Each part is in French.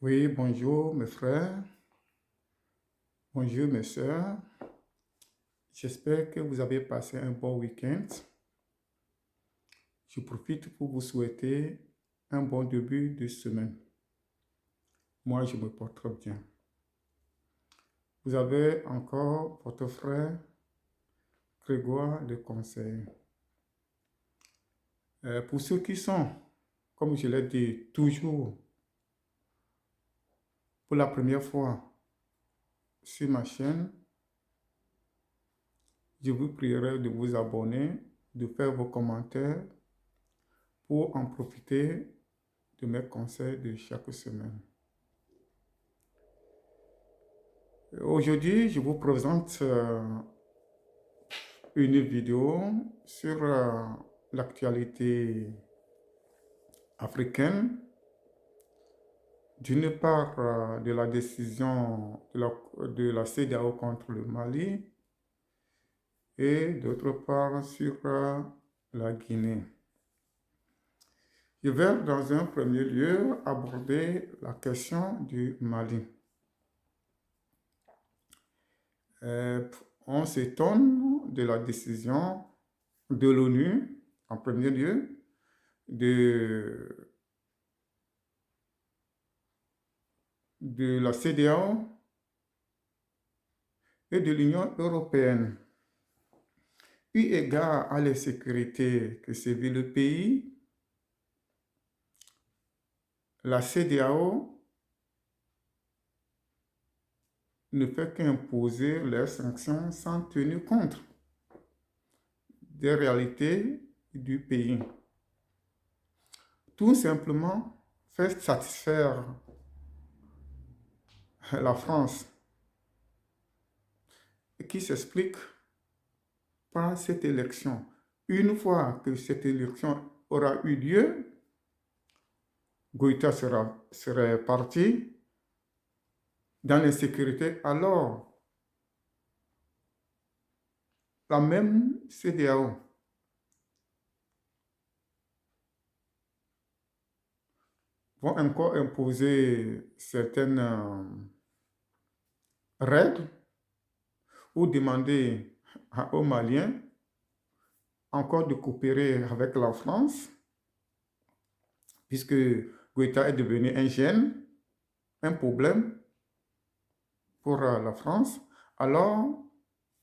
Oui, bonjour mes frères, bonjour mes sœurs. J'espère que vous avez passé un bon week-end. Je profite pour vous souhaiter un bon début de semaine. Moi, je me porte très bien. Vous avez encore votre frère Grégoire de Conseil. Pour ceux qui sont, comme je l'ai dit, toujours pour la première fois sur ma chaîne, je vous prierai de vous abonner, de faire vos commentaires pour en profiter de mes conseils de chaque semaine. Aujourd'hui, je vous présente une vidéo sur l'actualité africaine. D'une part, de la décision de la CEDEAO contre le Mali et d'autre part sur la Guinée. Je vais dans un premier lieu aborder la question du Mali. Euh, on s'étonne de la décision de l'ONU, en premier lieu, de la CEDEAO et de l'Union européenne. Eu égard à l'insécurité que sévit le pays, la CEDEAO ne fait qu'imposer leurs sanctions sans tenir compte des réalités du pays. Tout simplement fait satisfaire la France, qui s'explique par cette élection. Une fois que cette élection aura eu lieu, Goïta serait parti dans l'insécurité. Alors, la même CEDEAO vont encore imposer certaines règles ou demander aux Maliens encore de coopérer avec la France, puisque Goïta est devenu un gêne, un problème pour la France. Alors,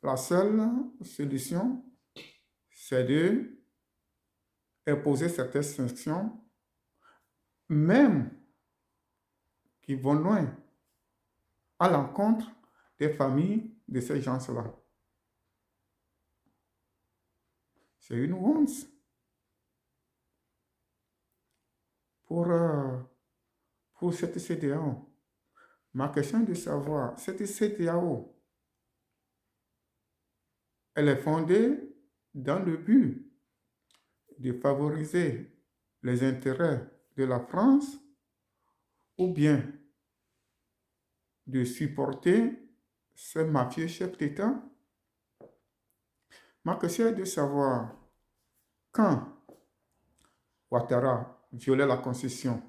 la seule solution, c'est de imposer certaines sanctions, même qui vont loin, à l'encontre des familles de ces gens-là. C'est une honte pour cette CEDEAO. Ma question est de savoir, cette CEDEAO, elle est fondée dans le but de favoriser les intérêts de la France ou bien de supporter ces mafieux chefs d'État? Ma question est de savoir quand Ouattara violait la Constitution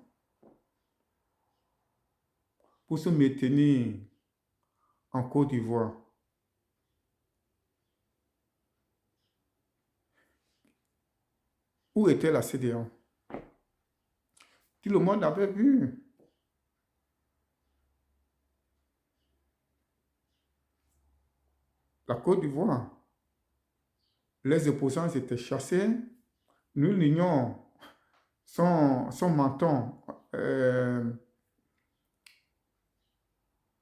pour se maintenir en Côte d'Ivoire. Où était la CEDEAO? Tout le monde avait vu. La Côte d'Ivoire, les opposants étaient chassés. Nous l'ignorons, son menton,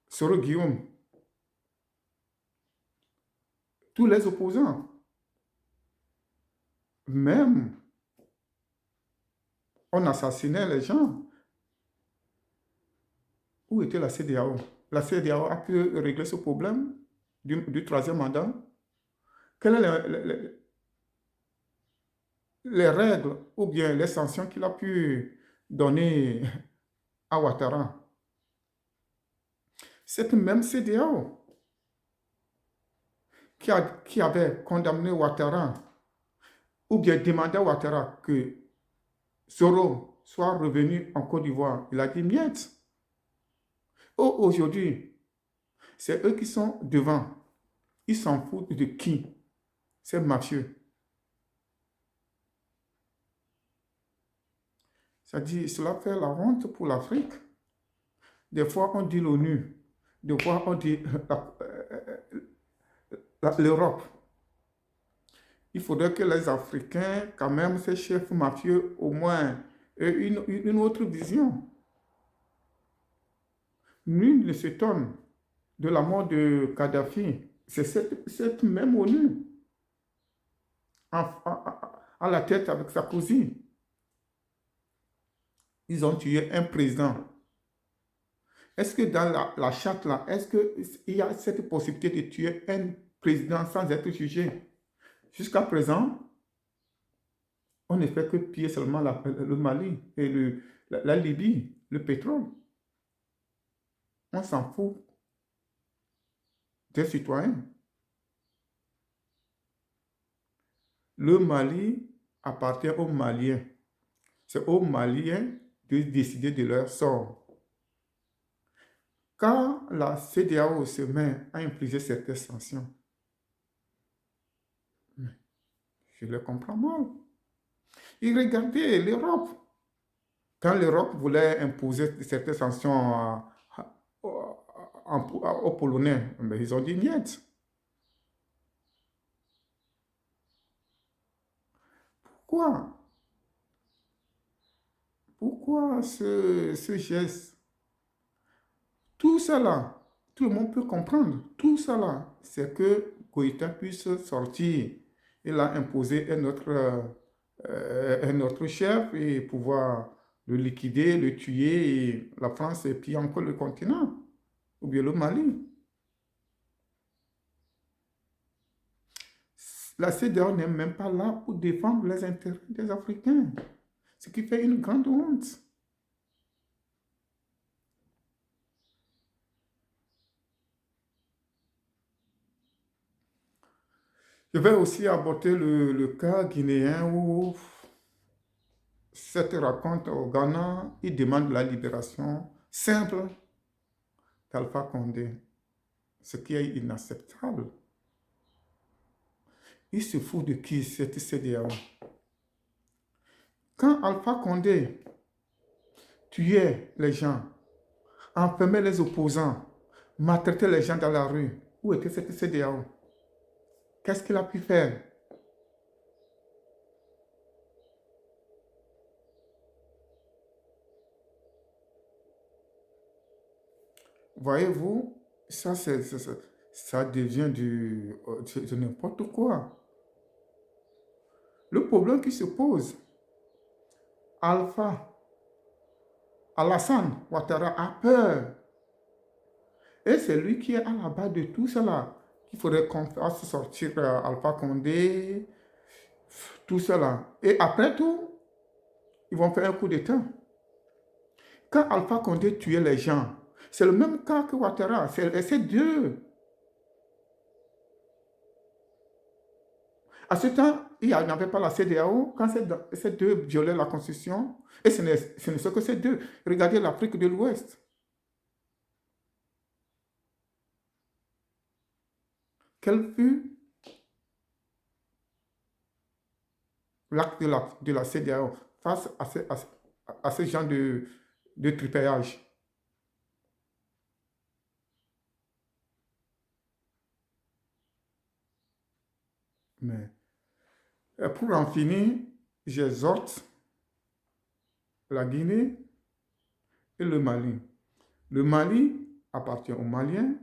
Soro Guillaume, tous les opposants, même on assassinait les gens. Où était la CEDEAO? La CEDEAO a pu régler ce problème du troisième mandat? Quelles sont les règles ou bien les sanctions qu'il a pu donner à Ouattara? Cette même CEDEAO qui avait condamné Ouattara ou bien demandé à Ouattara que Soro soit revenu en Côte d'Ivoire. Il a dit miette. aujourd'hui, c'est eux qui sont devant. Ils s'en foutent de qui? C'est mafieux. Ça dit, cela fait la honte pour l'Afrique. Des fois, on dit l'ONU. Des fois, on dit l'Europe. Il faudrait que les Africains, quand même, ces chefs mafieux, au moins, aient une autre vision. Nul ne s'étonne de la mort de Kadhafi. C'est cette même ONU à la tête avec Sarkozy. Ils ont tué un président. Est-ce que dans la charte là, est-ce qu'il y a cette possibilité de tuer un président sans être jugé? Jusqu'à présent, on ne fait que piller seulement le Mali et la Libye, le pétrole. On s'en fout des citoyens. Le Mali appartient aux Maliens. C'est aux Maliens de décider de leur sort. Quand la CEDEAO se met à infliger certaines sanctions, je le comprends mal. Et regardez l'Europe. Quand l'Europe voulait imposer certaines sanctions aux Polonais, mais ils ont dit niet. Pourquoi? Pourquoi ce geste? Tout cela, tout le monde peut comprendre. Tout cela, c'est que Goïta puisse sortir. Il a imposé un autre chef et pouvoir le liquider, le tuer, et la France et puis encore le continent, ou bien le Mali. La CEDEAO n'est même pas là pour défendre les intérêts des Africains, ce qui fait une grande honte. Je vais aussi aborder le cas guinéen où cette raconte au Ghana, il demande la libération simple d'Alpha Condé, ce qui est inacceptable. Il se fout de qui cette CEDEAO? Quand Alpha Condé tuait les gens, enfermait les opposants, maltraitait les gens dans la rue, où était cette CEDEAO? Qu'est-ce qu'il a pu faire? Voyez-vous, ça devient de n'importe quoi. Le problème qui se pose, Alpha, Alassane Ouattara a peur. Et c'est lui qui est à la base de tout cela. Il faudrait qu'on fasse sortir Alpha Condé, tout cela. Et après tout, ils vont faire un coup d'État. Quand Alpha Condé tuait les gens, c'est le même cas que Ouattara. C'est deux. À ce temps, il n'y avait pas la CEDEAO quand ces deux violaient la Constitution. Et ce ne sont que ces deux. Regardez l'Afrique de l'Ouest. Quel fut l'acte de la CEDEAO face à ce genre de tripéage? Mais pour en finir, j'exhorte la Guinée et le Mali. Le Mali appartient aux Maliens,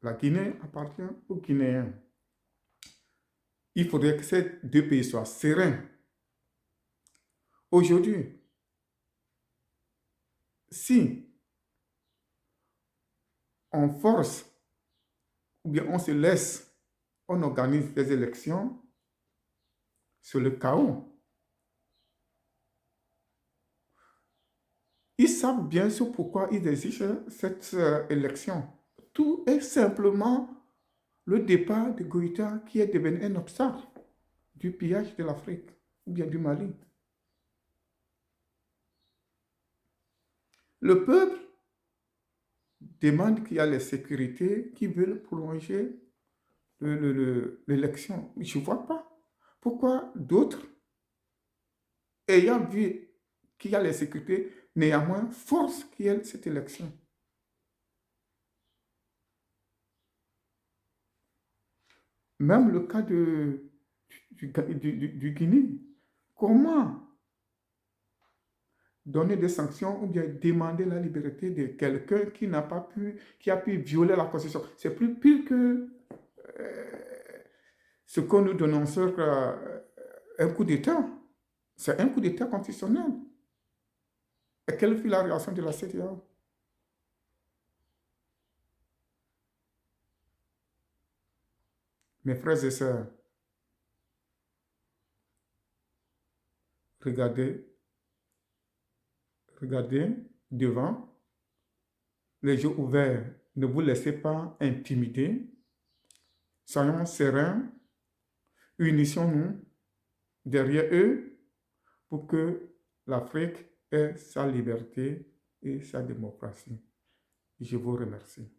la Guinée appartient aux Guinéens. Il faudrait que ces deux pays soient sereins. Aujourd'hui, si on force ou bien on se laisse, on organise des élections, c'est le chaos. Ils savent bien sûr pourquoi ils exigent cette élection. Tout est simplement le départ de Goïta qui est devenu un obstacle du pillage de l'Afrique ou bien du Mali. Le peuple demandent qu'il y a les sécurités qui veulent prolonger l'élection. Je ne vois pas pourquoi d'autres, ayant vu qu'il y a les sécurités, néanmoins forcent qu'il y ait cette élection. Même le cas du Guinée. Comment donner des sanctions ou bien demander la liberté de quelqu'un qui n'a pas pu, qui a pu violer la Constitution? C'est plus pire que ce qu'on nous dénonce un coup d'État. C'est un coup d'État constitutionnel. Et quelle fut la réaction de la CEDEAO? Mes frères et sœurs, regardez, regardez devant, les yeux ouverts. Ne vous laissez pas intimider. Soyons sereins. Unissons-nous derrière eux pour que l'Afrique ait sa liberté et sa démocratie. Je vous remercie.